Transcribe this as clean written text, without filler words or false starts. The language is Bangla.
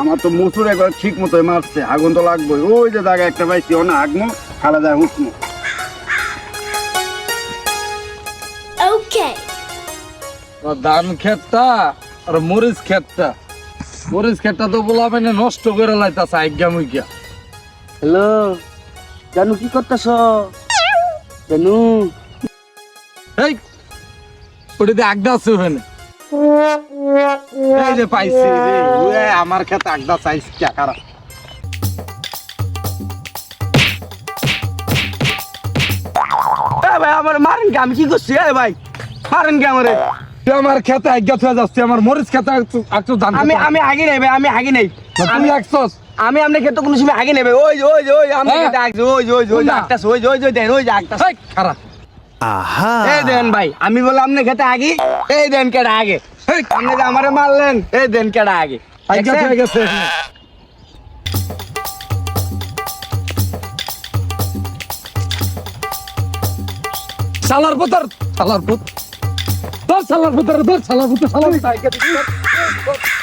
আমার তো মুসুর একবার ঠিক মতো মারছে, আগুন তো লাগবে। ওই যে জায়গায় একটা পাইছি, ও না আগমো খালা যায় উঠমো। Okay. ধান ক্ষেতটা আর মরিচ ক্ষেতটা, মরিচ ক্ষেতটা তো বলাবে না নষ্ট করে লাইতাছে আজ্ঞা মুইগা। হ্যালো জানু, কি করতেছ? জানু, এই ওটাতে আগদা আছে ওখানে। এই যে পাইছি রে, ওয়ে আমার ক্ষেতে আগদা চাইছ কে কারা? ভাই আমার মারেন কে? আমি কি করছি? ভাই মারেন কে আমারে? তুই আমার ক্ষেতে আগদা থয়ে যাচ্ছে, আমার মরিচ ক্ষেতে একটু ধান আমি আমি হাগি নাই ভাই, আমি হাগি নাই। আমি একশোস আমি আপনার ক্ষেত্রে কোনো সময় হাগি নাই ভাই। ওই যে ওই যে ওই আমি হ্যাঁ। ক্ষেতে আগছে, ওই যে ওই যে ওই যে না। আগতাছে, ওই যে ওই যে দেন, ওই যে আগতাছে। এই খারা এই দেন ভাই, আমি বললাম আপনার ক্ষেতে আগি, এই দেন কেডা আগে। এই আপনি যে আমারে মারলেন, এই দেন কেডা আগে। আগদা দেখছেন? থয়ে গেছে। শালার পুত্র, শালার পুত্র, ধর শালার পুত্র, ধর শালার পুত্র, শালার পুত্র।